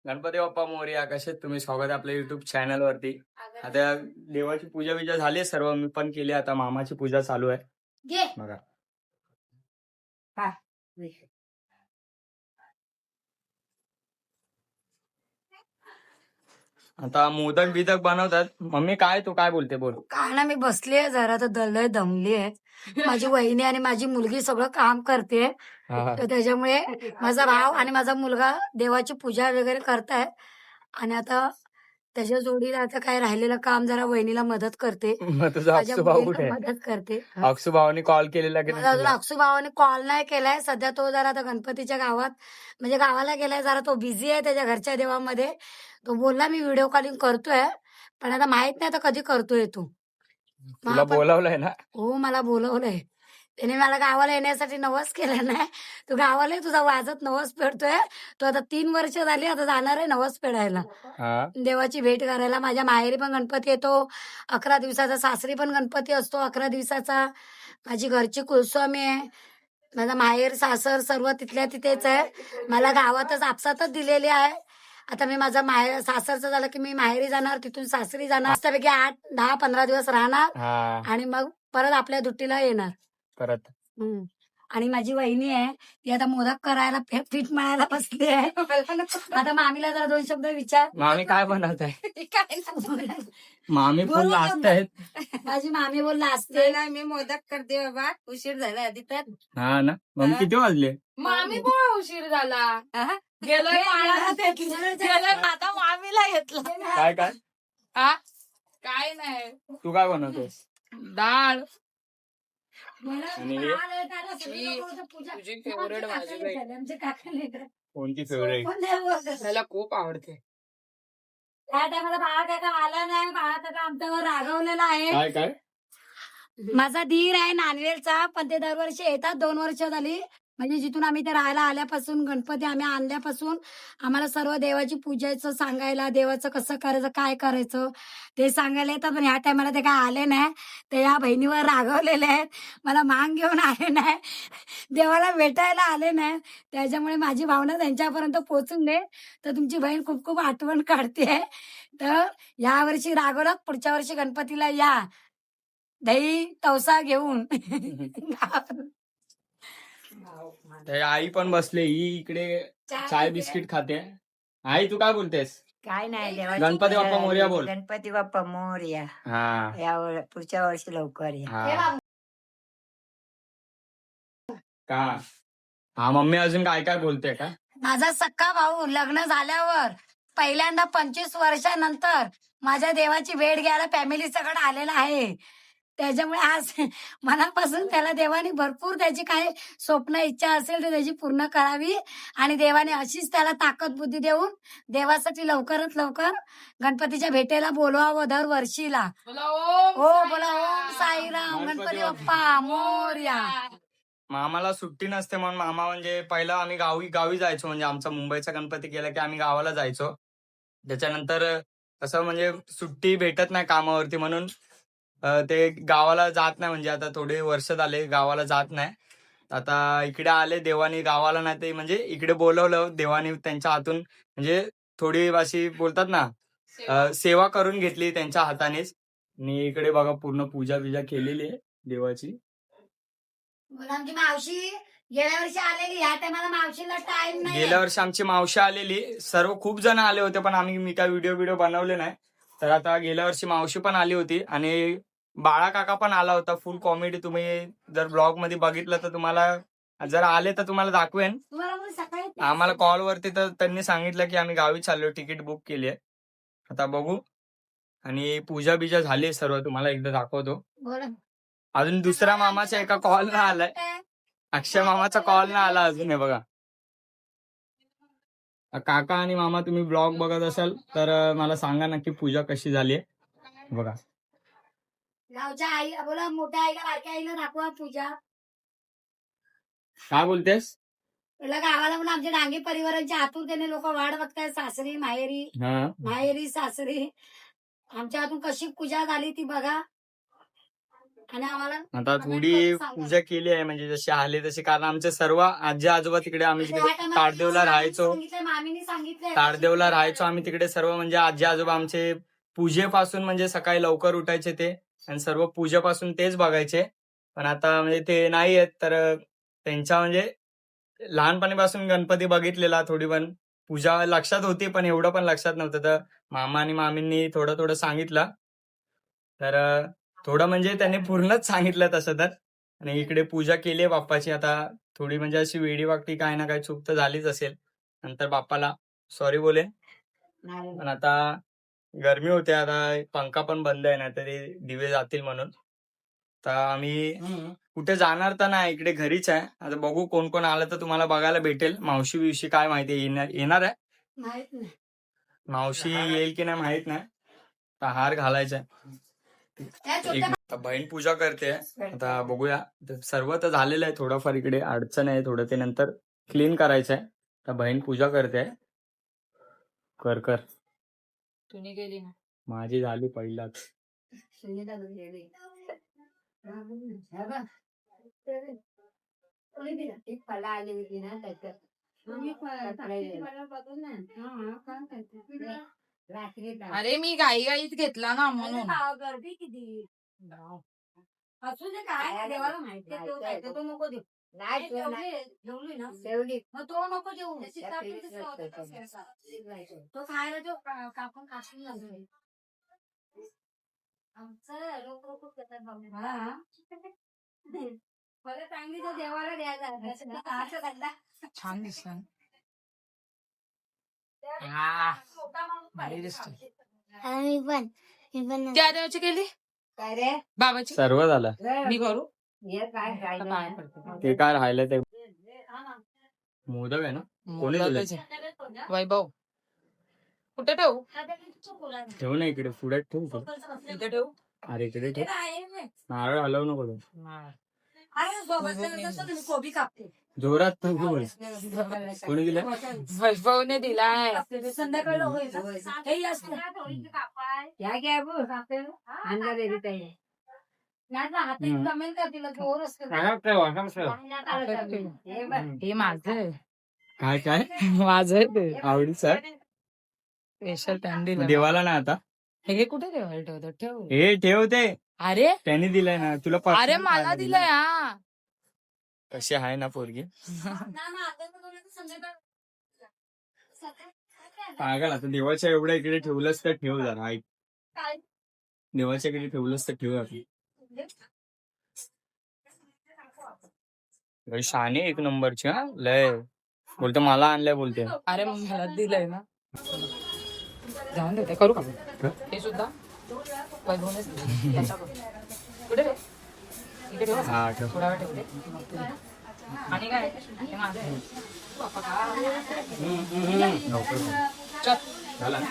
गणपती बाप्पा मोरया. कसे आहेत तुम्ही? स्वागत आहे आपल्या युट्यूब चॅनल वरती. आता देवाची पूजा बिजा झाली सर्व, मी पण केली. आता मामाची पूजा चालू आहे बघा. आता मोदक बिदक बनवतात. मम्मी काय तू काय बोलते बोल. काय ना, मी बसलीये जरा तर दमली दमलीये. माझी वहिनी आणि माझी मुलगी सगळं काम करते, हा. तर त्याच्यामुळे माझा भाव आणि माझा मुलगा देवाची पूजा वगैरे करतायत. आणि आता त्याच्या जोडीला आता काय राहिलेलं काम जरा वहिनीला मदत करते, मग तुझा माझ्या अक्षू भाऊ मुलीला कुठे आहे? मदत करते. अक्षू भावाने कॉल केलेला की मला नाही अजून तुला? अक्षू भावाने कॉल नाही केलाय. सध्या तो जरा आता गणपतीच्या गावात म्हणजे गावाला गेलाय, जरा तो बिझी आहे त्याच्या घरच्या देवामध्ये. तो बोलला मी व्हिडिओ कॉलिंग करतोय, पण आता माहित नाही आता कधी करतोय तो. मग तुला आपण बोलावलंय ना? हो, मला बोलवलंय. त्याने मला गावाला येण्यासाठी नवस केला नाही. तू गावाला ये, तुझा वाजत नवस फेडतोय. तो आता 3 वर्ष झाली, आता जाणार आहे नवस फेडायला, हा. देवाची भेट करायला. माझ्या माहेरी पण गणपती येतो 11 दिवसाचा, सासरी पण गणपती असतो 11 दिवसाचा. माझी घरची कुलस्वामी आहे. माझा माहेर सासर सर्व तिथल्या तिथेच आहे. मला गावातच आपसातच दिलेली आहे. आता मी माझा माहेर सासरचं झालं की मी माहेरी जाणार, तिथून सासरी जाणार. मस्तपैकी 8, 10, 15 दिवस राहणार हा. आणि मग परत आपल्या दुट्टीला येणार. परत हम्म. आणि माझी वहिनी आहे, ती आता मोदक करायला पीठ मळायला बसली आहे. आता मामीला जरा 2 शब्द विचार. मामी काय बनवताय? काय मामी फुल बोलू लाजत का? आहेत. माझी मामी बोलला असते नाही मी मोदक करते बाबा, उशीर झाला आधी तर. हा ना. मग किती वाजले? मामी पण उशीर झाला. गेलोय माळाला गेलोय, आता मामीला घेतलं. काय काय हा काय नाही, तू काय बनवतोस? डाळ. आणि हे? तुझी फेवरेट भाजी बाई. कोणती फेवरेट? मला खूप आवडते. त्या टायमाला बाळा काका आला नाही. बाळा काका आमच्यावर रागवलेला आहे. काय काय? माझा धीर आहे नांदवेलचा, पण ते दरवर्षी येतात. 2 वर्ष झाली म्हणजे जिथून आम्ही ते राहायला आल्यापासून, गणपती आम्ही आणल्यापासून आम्हाला सर्व देवाची पूजायचं सांगायला, देवाचं कसं करायचं काय करायचं ते सांगायला येतात. पण ह्या टायमाला ते काय आले नाही. ते या बहिणीवर रागवलेले आहेत, मला मांग घेऊन आले नाही, देवाला भेटायला आले नाही. त्याच्यामुळे माझी भावना त्यांच्यापर्यंत पोहोचून दे. तर तुमची बहीण खूप खूप आठवण काढते. तर या वर्षी रागवलं, पुढच्या वर्षी गणपतीला या दही तवसा घेऊन. ते आई पण बसले, ही इकडे चाय बिस्किट खाते. आई तू काय बोलतेस? काय नाही, देवाची गणपती बाप्पा पूजा मोरया झाली. बोल. गणपती बाप्पा मोरया. हा. पुढच्या वर्षी लवकर या. हा. का हा मम्मी अजून काय काय बोलते का? माझा सख्खा भाऊ लग्न झाल्यावर पहिल्यांदा 25 वर्षानंतर माझ्या देवाची भेट घ्यायला फॅमिली सगळं आलेला आहे. त्याच्यामुळे आज मनापासून त्याला देवाने भरपूर त्याची काय स्वप्न इच्छा असेल तर त्याची पूर्ण करावी. आणि देवाने अशीच त्याला ताकद बुद्धी देऊन देवासाठी लवकरात लवकर गणपतीच्या भेटेला बोलवावं दरवर्षीला. हो बोला, ओम साईराम, गणपती बाप्पा मोरया. मामाला सुट्टी नसते म्हणून मामा म्हणजे पहिला आम्ही गावी जायचो. म्हणजे आमचा मुंबईचा गणपती गेला की आम्ही गावाला जायचो. त्याच्यानंतर कसं म्हणजे सुट्टी भेटत नाही कामावरती, म्हणून ते गावाला जात नाही. म्हणजे आता थोडे वर्ष झाले गावाला जात नाही. आता इकडे आले देवानी, गावाला नाही ते म्हणजे इकडे बोलवलं देवानी त्यांच्या हातून. म्हणजे थोडी अशी बोलतात ना सेवा करून घेतली त्यांच्या हातानेच. आणि इकडे बघा पूर्ण पूजा बिजा केलेली आहे देवाची. आमची मावशी गेल्या वर्षी आलेली, ह्या टायमाला मावशीला टाइम नाही. गेल्या वर्षी आमची मावशी आलेली, सर्व खूप जण आले होते, पण मी काय व्हिडिओ बनवले नाही. तर आता गेल्या वर्षी मावशी पण आली होती आणि बाळा काका पण आला होता. फुल कॉमेडी, तुम्ही जर ब्लॉग मध्ये बघितलं तर तुम्हाला, जर आले तर तुम्हाला दाखवेन. आम्हाला कॉल वरती तर त्यांनी सांगितलं की आम्ही गावी चाललो, तिकीट बुक केली आहे. आता बघू. आणि पूजा बिजा झाली सर्व, तुम्हाला एकदा दाखवतो. अजून दुसऱ्या मामाचा एका कॉल ना आलाय, अक्षय मामाचा कॉल ना आला अजून. हे बघा काका आणि मामा, तुम्ही ब्लॉग बघत असाल तर मला सांगा नक्की पूजा कशी झाली. बघा गावच्या आई बोला, मोठ्या आईला बारक्या आईला दाखवा पूजा. काय बोलतेस? गावाला म्हणून आमच्या डांगे परिवारांच्या आतुरतेने लोक वाट बघतायत. सासरी माहेरी, माहेरी सासरी. आमच्या हातून कशी पूजा झाली ती बघा. आणि आम्हाला आता थोडी पूजा केली आहे म्हणजे जशी आले तशी, कारण आमचे सर्व आजी आजोबा तिकडे आम्ही तिकडे ताडदेवला राहायचो. मामीने सांगितलं ताडदेवला राहायचो आम्ही तिकडे सर्व, म्हणजे आजी आजोबा आमचे पूजेपासून म्हणजे सकाळी लवकर उठायचे ते आणि सर्व पूजेपासून तेच बघायचे. पण आता म्हणजे ते नाही आहेत, तर त्यांच्या म्हणजे लहानपणीपासून गणपती बघितलेला, थोडी पण पूजा लक्षात होती पण एवढं पण लक्षात नव्हतं. तर मामा आणि मामींनी थोडं थोडं सांगितलं, तर थोडं म्हणजे त्यांनी पूर्णच सांगितलं तसं तर. आणि इकडे पूजा केली आहे बाप्पाची. आता थोडी म्हणजे अशी वेडी वाकडी काय ना काय चूक तर झालीच असेल, नंतर बाप्पाला सॉरी बोलेन. पण आता गरमी होते, आता पंखा पण बंद आहे ना, तरी दिवे जातील म्हणून. तर आम्ही कुठे जाणार तर नाही, इकडे घरीच आहे. आता बघू कोण कोण आलं तर तुम्हाला बघायला भेटेल. मावशी बिवशी काय माहिती येणार आहे, माहित नाही. मावशी येईल की नाही माहित नाही. आता हार घालायचा आता बहीण पूजा करते. आता बघूया, सर्व तर झालेलं आहे, थोडंफार इकडे अडचण आहे, थोडं ते नंतर क्लीन करायचं आहे. आता बहीण पूजा करते. कर कर, तुम्ही गेली ना माझी झाली पहिलाच. अरे मी घाई घाईत घेतला ना म्हणून. गर्दी किती असू दे, काय देवाला माहिती आहे, तो काय, तो नको देऊ. नाही जेवली ना, मग तो नको देऊ. तो खायला जो कापून कापून लागतो. आमचं लोक खूप देतात बाबा. मला चांगली तो देवाला द्यायचा. छान दिसत. त्या देवाची केली काय रे बाबाची सर्व झालं, मी करू हे काय राहिलं पाया नाही. पडते. ते काय राहिलं ते मोदक आहे ना, कोणी दिले? वैभव कुठे ठेवू? ठेव ना इकडे, पुढे ठेव तू. इथे ठेवू. अरे इकडे ठेव, नारळ हलवू नको तू. कोबी कापते जोरात तर बोल. कोणी दिलं? वैभवने दिलाय. संध्याकाळी होईल ना? हेही असतं. या घ्या बघ अंडा दे देता ये. नाही ना, हाताने जमेल का तिला? जोर असतो. हे बघ हे माझं काय काय माझं ते आवडीचं स्पेशल पॅन्डल देवाला ना आता हे कुठे ठेवायला ठेवतात ठेव. हे ठेव, ते अरे त्यांनी दिलंय ना तुला. अरे पर्सनल मला खायला दिलंय हा. कशी आहे ना पोरगी, पागल. आता देवाच्या एवढ्या इकडे ठेवलंस तर ठेव जरा, ऐक. देवाच्या इकडे ठेवलंस तर ठेव आपण. शाने एक नंबरची हा, लय बोलते मला आणलंय बोलते. अरे मग मला दिलंय ना, जाऊन देते. करू का हे सुद्धा वैभवनेच दिलंय. कुठे ठेव? इथे ठेव. हा ठेव. थोडा वेळ ठेवते. आणि काय हे माझं आहे. बाप्पा का? चल. झाला ना,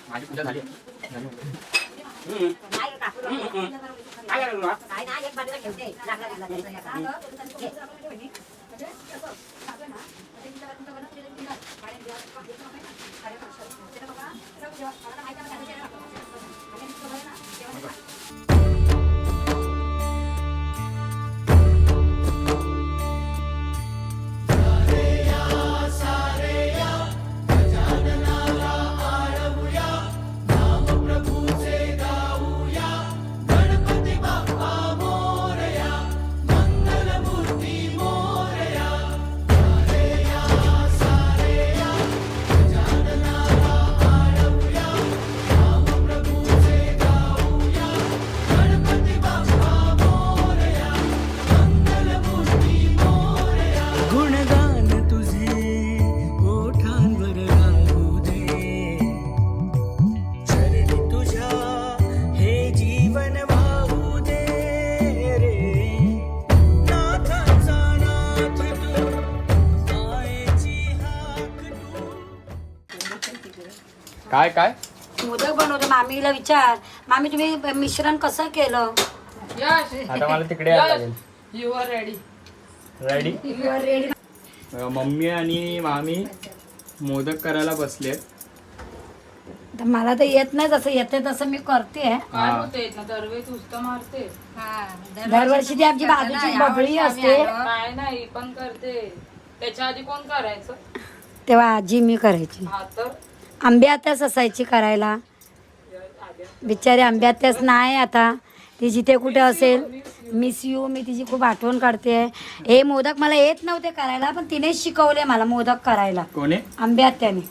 माझी पूजा झाली. गुणगान तुझे ओठांवर राहू दे, चरणी तुझ्या हे जीवन वाहू दे रे. नाथांचा नाथ तू, आईची हाक तू. काय काय मोदक बनवले. मामीला विचार, मामी तुम्ही मिश्रण कसं केलं? यश आता मला तिकडे यायला लागेल. You are ready. Ready. Mummy आणि मामी मोदक करायला बसले. तर मला तर येत नाही, जसं येते तसं मी करते. काय होते ना दरवेळेस उचका मारते. दरवर्षी ती आमची बाजूची बबळी असते, काय नाही पण करते. त्याच्या आधी कोण करायचं? तेव्हा आजी मी करायची. हा तर आंब्यातच असायची करायला. बिचारी आंब्यातच नाही आता, ती जिथे कुठे असेल. मिस यू, मी तिची खूप आठवण काढते. हे मोदक मला येत नव्हते करायला, पण तिनेच शिकवले मला मोदक करायला. कोणी आंब्यात्याने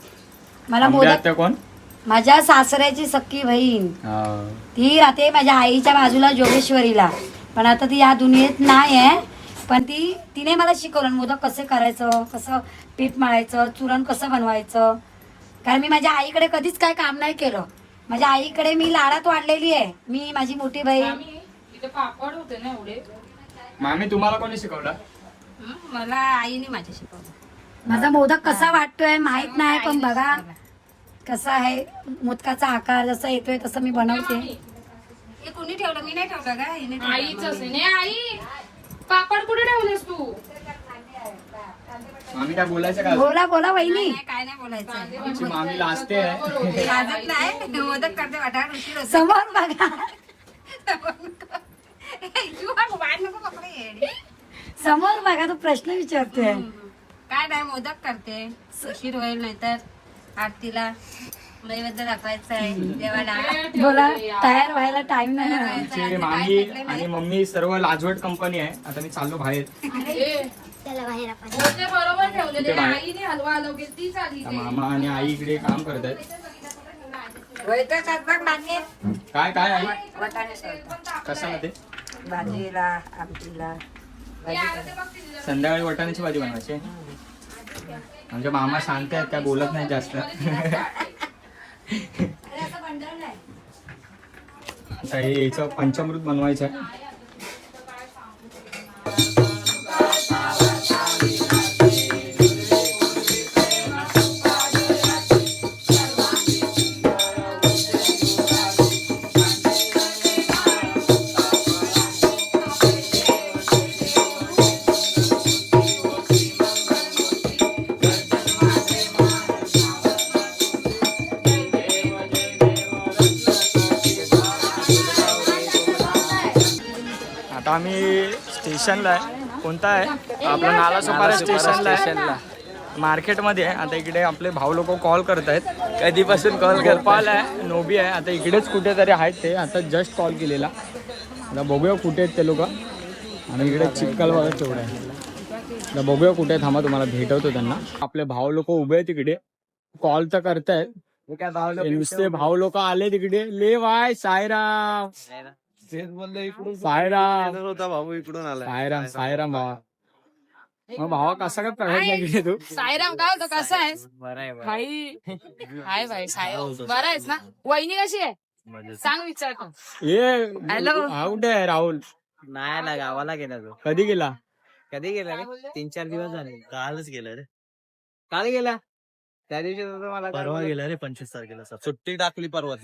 मला आंबे मोदक. आत्या कोण? माझ्या सासऱ्याची सख्खी बहीण, हा. ती राहते माझ्या आईच्या बाजूला जोगेश्वरीला, पण आता ती या दुनियेत नाही आहे. पण तिने मला शिकवलं मोदक कसे करायचं, कसं पीठ मळायचं, चुरण कसं बनवायचं. कारण मी माझ्या आईकडे कधीच काय काम नाही केलं. माझ्या आईकडे मी लाडात वाढलेली आहे, मी माझी मोठी बहीण. आम्ही इथे पापड होते ना एवढे. मामी तुम्हाला कोणी शिकवलं? मला आईने माझ्या शिकवलं. माझा मोदक कसा वाटतोय माहित नाही, पण बघा कसा आहे. मोदकाचा आकार जसा येतोय तसं मी बनवते. हे कुणी ठेवलं? मी नाही ठेवलं का? हिने ठेवलं. आईच असे नाही. आई पापड कुठे ठेवलेस तू? मामी काय बोलायचं का? बोला बोला वहिनी. नाही, काय नाही बोलायचं. आमची मामी लाजते आहे. लाजत नाही, मोदक करते वाटावर उशीर होतो. समोर बघा, तू हा बाहेर नको पकडे येडे. समोर बघा, तो प्रश्न विचारतोय. काय नाही, मोदक करते. उशीर होईल नाहीतर आरतीला नैवेद्य दाखवायचं आहे देवाला. बोला, तयार व्हायला टाइम नाही ना. आमची मामी आणि मम्मी सर्व लाजवट कंपनी आहे. आता मी चाललो बाहेर. होते बरोबर ठेवलेले. आईने हलवा हलव तीच आली. आता मामा आणि आई इकडे काम करत आहेत. काय काय आई कशामध्ये? भाजीला, आमटीला. संध्याकाळी वाटाण्याची भाजी बनवायची. आमचे मामा शांत आहेत, काय बोलत नाही जास्त. आता हे याचं पंचामृत बनवायचं आहे. आता आम्ही स्टेशनला आहे. कोणता आहे? आपला नाला सोपारा स्टेशनला आहे, मार्केटमध्ये आहे. आता इकडे आपले भाऊ लोक कॉल करत आहेत. कधीपासून कॉल गोपाल आहे, नोबी आहे. आता इकडेच कुठेतरी आहेत ते. आता जस्ट कॉल केलेला. आता बघूया कुठे आहेत ते लोक. आणि इकडे चिक्कल वगैरे तेवढं आहे. आता बघूया कुठे थांबा, तुम्हाला भेटवतो त्यांना. आपले भाऊ लोक उभे आहेत तिकडे, कॉल तर करतायत. नुसते भाऊ लोक आले तिकडे. ले वाय सायराम सायराम होता भाऊ इकडून आला. सायराम सायराम भावा. मग भावा कसा काय प्रवेश नाही तू? साईराम काय होतं? कसं आहेस भाई? हाय भाई साईराम, बरं आहेस ना? वहिनी कशी आहे सांग, विचारतो. ये Hello. हा कुठे आहे राहुल? नाही ना, गावाला गेला तो. कधी गेला? कधी गेला रे? 3-4 दिवस झाले. कालच गेला रे. काल गेला? त्या दिवशी मला परवा गेला रे, 25 तारखेला. सुट्टी टाकली परवा.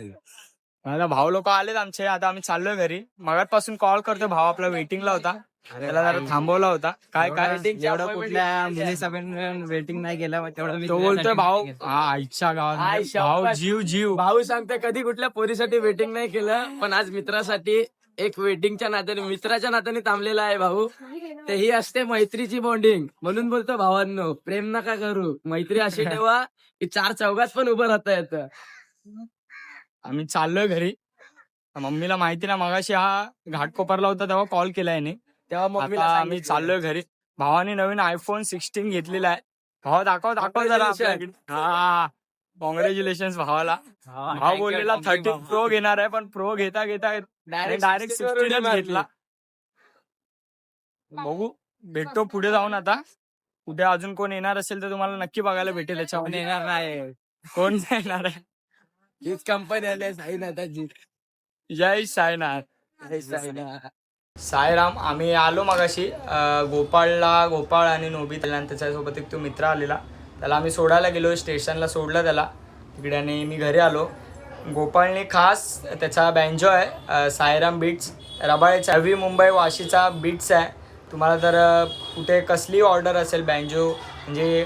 माझा भाऊ लोक आलेत आमचे. आता आम्ही चाललोय घरी. मगापासून कॉल करतोय, भाऊ आपला वेटिंगला होता, त्याला जरा थांबवला होता. काय काय एवढं कुठल्या मुलीसोबत वेटिंग नाही केलं, तेवढं तो बोलतोय भाऊ हा आईच्या गावात भाऊ जीव जीव. भाऊ सांगते कधी कुठल्या पोरीसाठी वेटिंग नाही केलं, पण आज मित्रासाठी एक वेटिंगच्या नात्याने, मित्राच्या नात्याने थांबलेला आहे भाऊ. ते ही असते मैत्रीची बॉन्डिंग. म्हणून बोलतो भावांनो, प्रेम नका करू, मैत्री अशी ठेवा की 4 चौघात पण उभं राहता येतं. आम्ही चाललोय घरी. मम्मीला माहिती ना, मगाशी हा घाटकोपरला होता तेव्हा कॉल केला याने. तेव्हा आता आम्ही चाललोय घरी. भावाने नवीन iPhone 16 घेतलेला आहे. भावा दाखव जरा आपल्याकडे. हा, कॉंग्रॅच्युलेशन भावाला. भाव बोललेला 13 प्रो घेणार आहे, पण प्रो घेता घेता डायरेक्ट 16 घेतला. बघू, भेटतो पुढे जाऊन. आता कुठे अजून कोण येणार असेल तर तुम्हाला नक्की बघायला भेटेल याच्यामध्ये. येणार नाही, कोण येणार आहे? हीच कंपनी आली साईनाथाची. जय साईनाथ. जय साईनाथ. साईराम. आम्ही आलो मगाशी गोपाळ आणि नोबी त्याच्यासोबत एक तो मित्र आलेला, त्याला आम्ही सोडायला गेलो. स्टेशनला सोडलं त्याला तिकडे आणि मी घरी आलो. गोपाळने खास त्याचा बँजो आहे साईराम बीट्स, रबाळेचा नवी मुंबई वाशीचा बीट्स आहे. तुम्हाला जर कुठे कसली ऑर्डर असेल बँजो, म्हणजे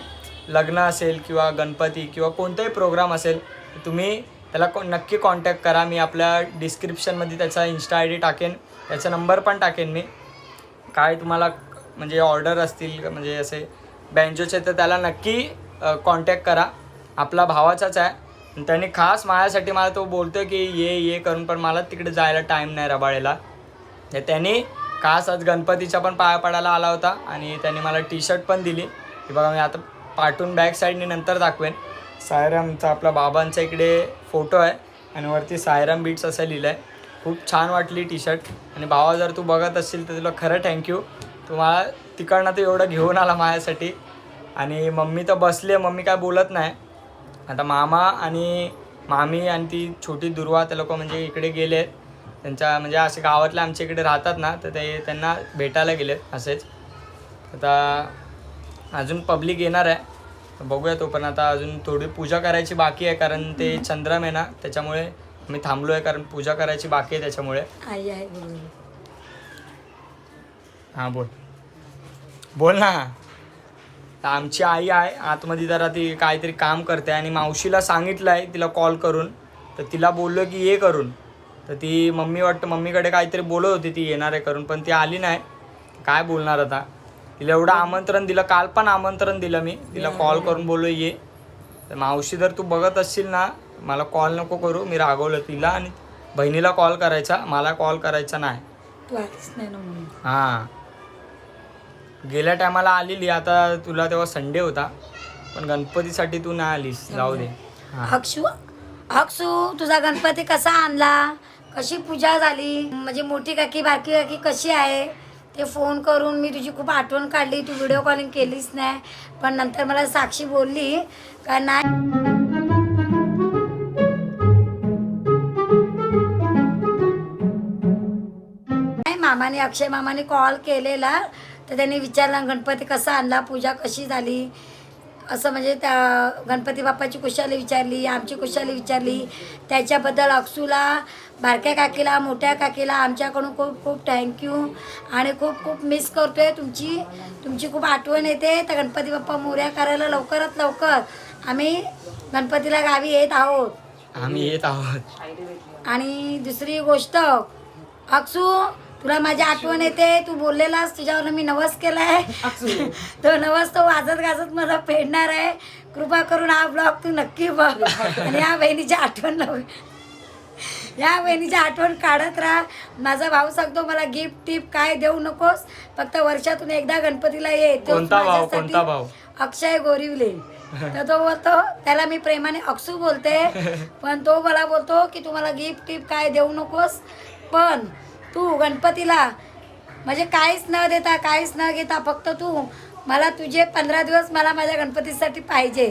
लग्न असेल किंवा गणपती किंवा कोणताही प्रोग्राम असेल, तुम्ही त्याला नक्की कॉन्टॅक्ट करा. मी आपल्या डिस्क्रिप्शनमध्ये त्याचा इंस्टा आय डी टाकेन, त्याचा नंबर पण टाकेन मी. काय तुम्हाला म्हणजे ऑर्डर असतील म्हणजे असे बँजोचे तर त्याला नक्की कॉन्टॅक्ट करा. आपला भावाचाच आहे. त्याने खास माझ्यासाठी मला तो बोलतो की ये करून, पण मला तिकडे जायला टाईम नाही रबाळेला. तर त्याने खास आज गणपतीच्या पण पाया पडायला आला होता आणि त्याने मला टी शर्ट पण दिली. हे बघा मी आता पाठवून बॅक साईडने नंतर दाखवेन. सायरामचा आपला बाबांचा इकडे फोटो आहे आणि वरती सायराम बीट्स असं लिहिलं आहे. खूप छान वाटली टी शर्ट. आणि भावा जर तू बघत असशील तर तुला खरं थँक्यू. तुम्हाला तिकडनं तर एवढं घेऊन आला माझ्यासाठी. आणि मम्मी तर बसली आहे, मम्मी काय बोलत नाही. आता मामा आणि मामी आणि ती छोटी दुर्वा ते लोक म्हणजे इकडे गेले आहेत. त्यांच्या म्हणजे असे गावातले आमच्या इकडे राहतात ना, तर ते त्यांना भेटायला गेलेत असेच. आता अजून पब्लिक येणार आहे, बघूया. तो पण आता अजून थोडी पूजा करायची बाकी आहे, कारण ते चंद्रम आहे ना, त्याच्यामुळे मी थांबलो आहे, कारण पूजा करायची बाकी आहे त्याच्यामुळे. आई आहे बरोबर. हां बोल ना. तर आमची आई आहे आतमध्ये, जरा ती काहीतरी काम करते आणि मावशीला सांगितलं आहे तिला कॉल करून. तर तिला बोललो की ये करून. तर ती मम्मीकडे काहीतरी बोलत होती ती येणार आहे करून, पण ती आली नाही. काय बोलणार आता. तिला एवढं आमंत्रण दिलं, काल पण आमंत्रण दिलं मी तिला, कॉल करून बोललो ये. तर मावशी जर तू बघत असशील ना, मला कॉल नको करू. मी रागवलं तिला आणि बहिणीला कॉल करायचा, मला कॉल करायचा नाही. तू आलीच नाही ना म्हणून. हां गेल्या टायमाला आलेली, आता तुला तेव्हा संडे होता, पण गणपतीसाठी तू नाही आलीस. जाऊ दे. हां अक्षू तुझा गणपती कसा आणला, कशी पूजा झाली, म्हणजे मोठी काकी बारकी काकी कशी आहे ते फोन करून मी तुझी खूप आठवण काढली. तू व्हिडिओ कॉलिंग केलीच नाही, पण नंतर मला साक्षी बोलली का नाही मामाने अक्षय मामाने कॉल केलेला, तर त्यांनी विचारला गणपती कसा आणला, पूजा कशी झाली, असं म्हणजे त्या गणपती बाप्पाची कुशाली विचारली, आमची कुशाली विचारली. त्याच्याबद्दल अक्षूला, बारक्या काकीला, मोठ्या काकीला आमच्याकडून खूप खूप थँक्यू. आणि खूप खूप मिस करतोय तुमची खूप आठवण येते. तर गणपती बाप्पा मोरया करायला लवकरात लवकर आम्ही गणपतीला गावी येत आहोत. आम्ही येत आहोत. आणि दुसरी गोष्ट अक्षू, तुला माझी आठवण येते. तू बोललेलास तुझ्यावर मी नवस केलाय, तो नवस तो वाजत गाजत मला फेडणार आहे. कृपा करून हा ब्लॉग तू नक्की बघ आणि या बहिणीची आठवण काढत राहा. माझा भाऊ सांगतो मला गिफ्ट टिप काय देऊ नकोस, फक्त वर्षातून एकदा गणपतीला ये. कोणता भाऊ? अक्षय गोरिवले. तर तो बोलतो, त्याला मी प्रेमाने अक्षू बोलते, पण तो मला बोलतो की तू मला गिफ्ट टिप काय देऊ नकोस, पण तू गणपतीला म्हणजे काहीच न देता काहीच न घेता फक्त तू मला तुझे 15 दिवस मला माझ्या गणपतीसाठी पाहिजे.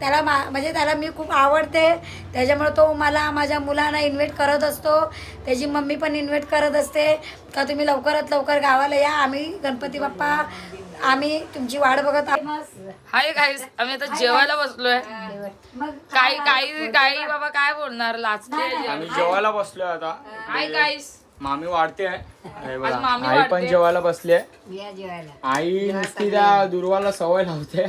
त्याला म्हणजे त्याला मी खूप आवडते, त्याच्यामुळे तो मला माझ्या मुलांना इन्व्हाइट करत असतो. त्याची मम्मी पण इन्व्हाइट करत असते का तुम्ही लवकरात लवकर गावाला या, आम्ही गणपती बाप्पा आम्ही तुमची वाट बघत आहोत. हाय गाईस, आम्ही आता जेवायला बसलोय. काही बाबा काय बोलणार, लाचते. आम्ही जेवायला बसलोय आता. हाय गाईस, मामी वाढते आहे. अरे बघा, मामी आई पण वाढते. जेवायला बसली आहे. या जेवायला आई नुसती त्या दुर्वाला सवय लावते.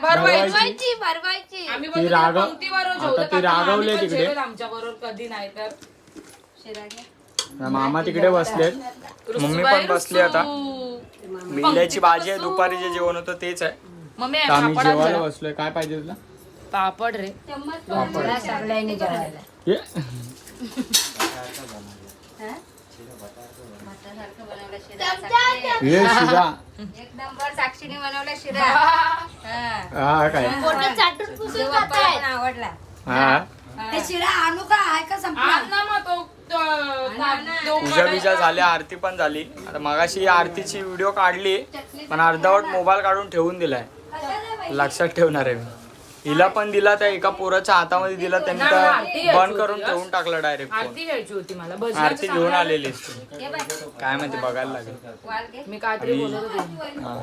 भरवायची. भरवायची. आम्ही ती बोलतो ना, रागव- पंक्तीवर आता जेवतो, ती का रागवली आम्ही पण तिकडे. जेवेल आमच्या बरोबर कधी नाही तर. शिरा घ्या. मामा तिकडे बसलेत, मम्मी पण बसली आता. मिल्याची भाजी आहे, दुपारी जे जेवण होतं तेच आहे. मम्मी तर आम्ही पापड आण जेवायला जरा. बसलोय. काय पाहिजे तुला? पापड रे. मला सगळ्यांनी जेवायला. ये. भातासारखं बनवलं शिरा. साक्षी. ये शिरा. एक नंबर साक्षीने बनवला शिरा. हा काय जो बाप्पाला पण आवडला. हा हे शिरा आणू का, आहे का संपला? आण ना मग तो पूजा बिजा झाल्या, आरती पण झाली. आता मगाशी आरतीची व्हिडिओ काढली, पण अर्धवट मोबाईल काढून ठेवून दिलाय. लक्षात ठेवणार आहे मी. हिला पण दिला, त्या एका पोराच्या हातामध्ये दिला, त्यांनी तर बंद करून ठेवून टाकलं डायरेक्ट. आरती घ्यायची होती मला. आरती घेऊन आलेलीस तू. काय माहिती, बघायला लागेल. वाल घे. मी काहीतरी बोलत होते. हा.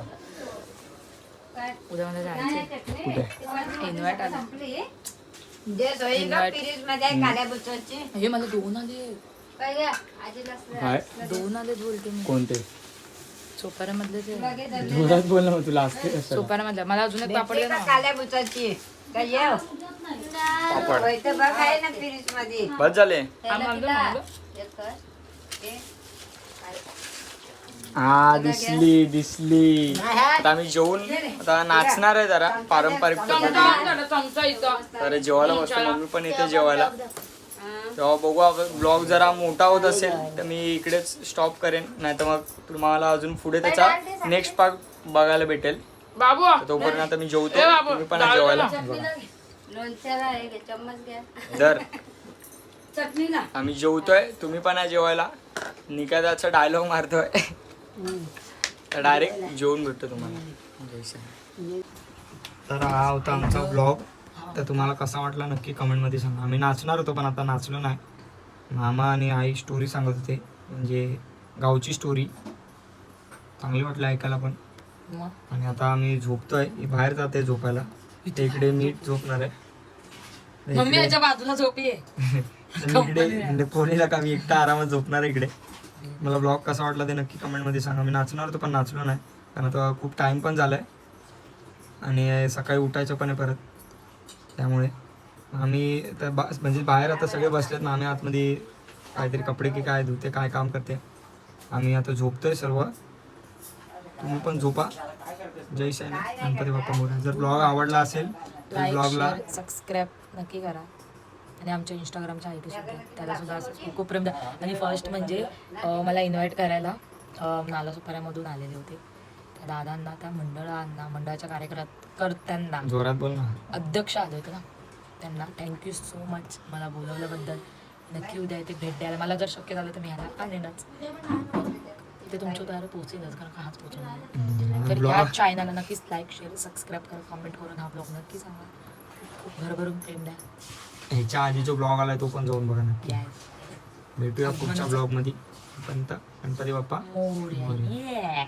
उद्या मला जायचं. कुठे? इन्व्हाइट आला. जे सोयी का पिरीज मध्ये आहे काळ्या बुचवाची. हे मला 2 आले. काय घ्या? आजीला असलं. काय 2 आले बोलते मी. कोणते? सोपाऱ्यामधले ते. जोरात बोल ना मग, तुला असते कसं? सोपाऱ्यामधले. मला अजून एक पापड दे भेटते ना. का काळ्या बुचवाची. काय येव पापड होय तर बघ आहे ना फ्रीज मध्ये बस झाले. त्याला तिला एक कर. हे. हा दिसली. आता आम्ही जेवून आता नाचणार आहे जरा पारंपरिक पद्धतीने. चमचा इथं तर जेवायला बसतो, मम्मी पण येते जेवायला. तेव्हा बघू आपण ब्लॉग जरा मोठा होत असेल तर मी इकडेच स्टॉप करेन, नाही तर मग तुम्हाला अजून पुढे त्याचा नेक्स्ट पार्ट बघायला भेटेल. बाबू तर तोपर्यंत आता मी जेवतो, तुम्ही पण या जेवायला. लोणच्याला आहे घे, चम्मच घ्या. तर चटणीला आम्ही जेवतोय, तुम्ही पण या जेवायला. निकादाचा डायलॉग मारतोय तर डायरेक्ट जेवून भेटतो तुम्हाला. तर हा होता आमचा ब्लॉग. तर तुम्हाला कसा वाटला नक्की कमेंटमध्ये सांगा. आम्ही नाचणार होतो पण आता नाचलो नाही. मामा आणि आई स्टोरी सांगत होते, म्हणजे गावची स्टोरी. चांगली वाटली ऐकायला पण. आणि आता आम्ही झोपतोय, ही बाहेर जाते झोपायला. इकडे मी झोपणार आहे. मम्मी याच्या बाजूला झोपी आहे. इकडे कोणीला का मी एकटा आरामात झोपणार आहे इकडे. मला ब्लॉग कसा वाटला ते नक्की कमेंटमध्ये सांगा. मी नाचणार होतो पण नाचलो नाही, कारण आता खूप टाईम पण झालाय आणि सकाळी उठायचं पण आहे परत. त्यामुळे आम्ही तर म्हणजे बाहेर आता सगळे बसलेत ना, आम्ही आतमध्ये काहीतरी कपडे की काय धुते काय काम करते. आम्ही आता झोपतोय सर्व. तुम्ही पण झोपा. जय साई गणपती बाप्पा मोरया. जर ब्लॉग आवडला असेल तर ब्लॉगला सबस्क्राईब नक्की करा आणि आमच्या इंस्टाग्रामच्या आय डी सुद्धा त्याला सुद्धा असं खूप खूप प्रेम द्या. आणि फर्स्ट म्हणजे मला इन्व्हाइट करायला नालासोपाऱ्यामधून आलेले होते त्या दादांना, त्या मंडळाच्या कार्यकर्त्यांना, जोरात बोल ना. अध्यक्ष आले होते ना, त्यांना थँक्यू सो मच मला बोलवल्याबद्दल. नक्की उद्या इथे भेट द्यायला मला जर शक्य झालं तर मी ह्याला आणेनच. ते तुमच्या दारात पोहोचेलच, कारण का हाच पोहोचणार. तर या चॅनलला नक्कीच लाईक शेअर सबस्क्राईब करा, कमेंट करून हा ब्लॉग नक्की सांगा. खूप भरभरून प्रेम द्या. ह्याच्या आधी जो ब्लॉग आलाय तो पण जाऊन बघा नक्की. Yes. भेटूया पुढच्या ब्लॉग मध्ये. गणपती बाप्पा मोरया.